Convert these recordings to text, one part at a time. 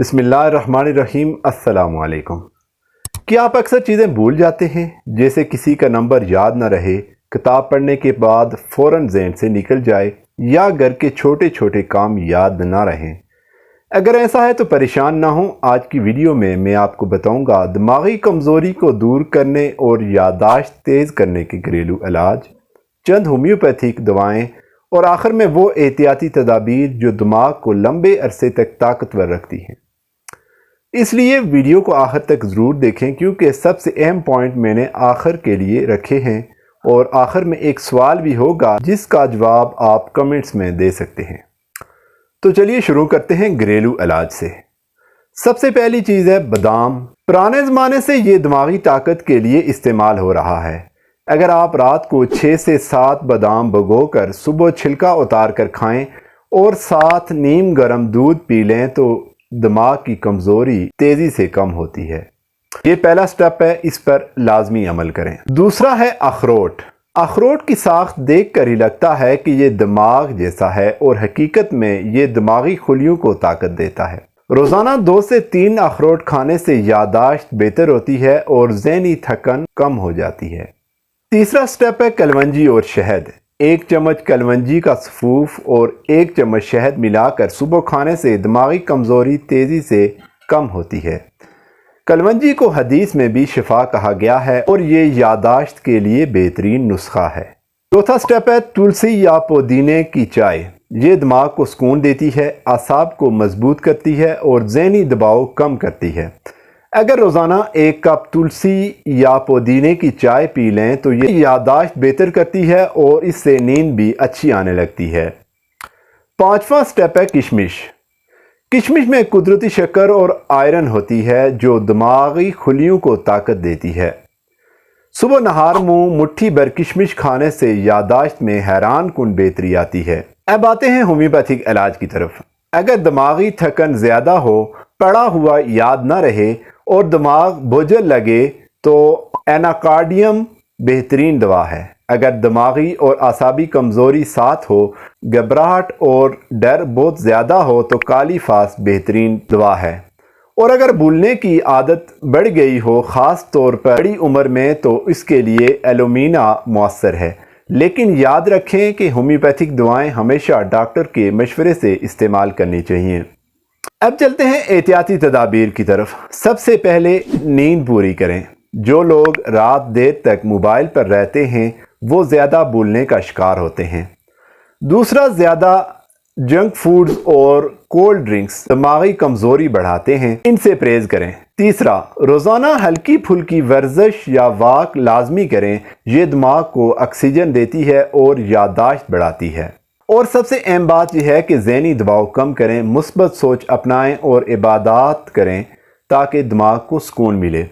بسم اللہ الرحمن الرحیم۔ السلام علیکم۔ کیا آپ اکثر چیزیں بھول جاتے ہیں؟ جیسے کسی کا نمبر یاد نہ رہے، کتاب پڑھنے کے بعد فوراً ذہن سے نکل جائے، یا گھر کے چھوٹے چھوٹے کام یاد نہ رہیں۔ اگر ایسا ہے تو پریشان نہ ہوں۔ آج کی ویڈیو میں آپ کو بتاؤں گا دماغی کمزوری کو دور کرنے اور یادداشت تیز کرنے کے گھریلو علاج، چند ہومیوپیتھک دوائیں، اور آخر میں وہ احتیاطی تدابیر جو دماغ کو لمبے عرصے تک طاقتور رکھتی ہیں۔ اس لیے ویڈیو کو آخر تک ضرور دیکھیں، کیونکہ سب سے اہم پوائنٹ میں نے آخر کے لیے رکھے ہیں، اور آخر میں ایک سوال بھی ہوگا جس کا جواب آپ کمنٹس میں دے سکتے ہیں۔ تو چلیے شروع کرتے ہیں گھریلو علاج سے۔ سب سے پہلی چیز ہے بادام۔ پرانے زمانے سے یہ دماغی طاقت کے لیے استعمال ہو رہا ہے۔ اگر آپ رات کو 6 سے 7 بادام بھگو کر صبح چھلکا اتار کر کھائیں اور ساتھ نیم گرم دودھ پی لیں تو دماغ کی کمزوری تیزی سے کم ہوتی ہے۔ یہ پہلا سٹیپ ہے، اس پر لازمی عمل کریں۔ دوسرا ہے اخروٹ۔ اخروٹ کی ساخت دیکھ کر ہی لگتا ہے کہ یہ دماغ جیسا ہے، اور حقیقت میں یہ دماغی خلیوں کو طاقت دیتا ہے۔ روزانہ 2 سے 3 اخروٹ کھانے سے یادداشت بہتر ہوتی ہے اور ذہنی تھکن کم ہو جاتی ہے۔ تیسرا سٹیپ ہے کلونجی اور شہد۔ 1 چمچ کلونجی کا سفوف اور 1 چمچ شہد ملا کر صبح کھانے سے دماغی کمزوری تیزی سے کم ہوتی ہے۔ کلونجی کو حدیث میں بھی شفا کہا گیا ہے، اور یہ یادداشت کے لیے بہترین نسخہ ہے۔ چوتھا سٹیپ ہے تلسی یا پودینے کی چائے۔ یہ دماغ کو سکون دیتی ہے، اعصاب کو مضبوط کرتی ہے اور ذہنی دباؤ کم کرتی ہے۔ اگر روزانہ 1 کپ تلسی یا پودینے کی چائے پی لیں تو یہ یادداشت بہتر کرتی ہے اور اس سے نیند بھی اچھی آنے لگتی ہے۔ 5واں سٹیپ ہے کشمش۔ کشمش میں قدرتی شکر اور آئرن ہوتی ہے جو دماغی خلیوں کو طاقت دیتی ہے۔ صبح نہار منہ مٹھی بھر کشمش کھانے سے یادداشت میں حیران کن بہتری آتی ہے۔ اب آتے ہیں ہومیوپیتھک علاج کی طرف۔ اگر دماغی تھکن زیادہ ہو، پڑھا ہوا یاد نہ رہے اور دماغ بوجھل لگے تو ایناکارڈیم بہترین دوا ہے۔ اگر دماغی اور اعصابی کمزوری ساتھ ہو، گھبراہٹ اور ڈر بہت زیادہ ہو تو کالی فاس بہترین دوا ہے۔ اور اگر بھولنے کی عادت بڑھ گئی ہو، خاص طور پر بڑی عمر میں، تو اس کے لیے ایلومینا مؤثر ہے۔ لیکن یاد رکھیں کہ ہومیوپیتھک دوائیں ہمیشہ ڈاکٹر کے مشورے سے استعمال کرنی چاہیے۔ اب چلتے ہیں احتیاطی تدابیر کی طرف۔ سب سے پہلے نیند پوری کریں۔ جو لوگ رات دیر تک موبائل پر رہتے ہیں وہ زیادہ بھولنے کا شکار ہوتے ہیں۔ دوسرا، زیادہ جنک فوڈز اور کولڈ ڈرنکس دماغی کمزوری بڑھاتے ہیں، ان سے پرہیز کریں۔ تیسرا، روزانہ ہلکی پھلکی ورزش یا واک لازمی کریں، یہ دماغ کو آکسیجن دیتی ہے اور یادداشت بڑھاتی ہے۔ اور سب سے اہم بات یہ ہے کہ ذہنی دباؤ کم کریں، مثبت سوچ اپنائیں اور عبادات کریں تاکہ دماغ کو سکون ملے۔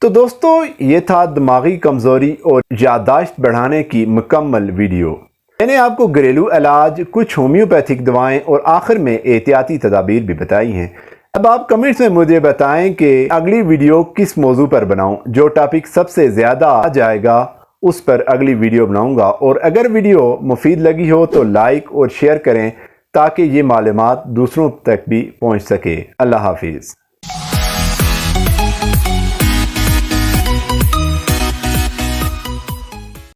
تو دوستو، یہ تھا دماغی کمزوری اور یادداشت بڑھانے کی مکمل ویڈیو۔ میں نے آپ کو گھریلو علاج، کچھ ہومیوپیتھک دوائیں اور آخر میں احتیاطی تدابیر بھی بتائی ہیں۔ اب آپ کمنٹس میں مجھے بتائیں کہ اگلی ویڈیو کس موضوع پر بناؤں۔ جو ٹاپک سب سے زیادہ آ جائے گا اس پر اگلی ویڈیو بناؤں گا، اور اگر ویڈیو مفید لگی ہو تو لائک اور شیئر کریں تاکہ یہ معلومات دوسروں تک بھی پہنچ سکے۔ اللہ حافظ۔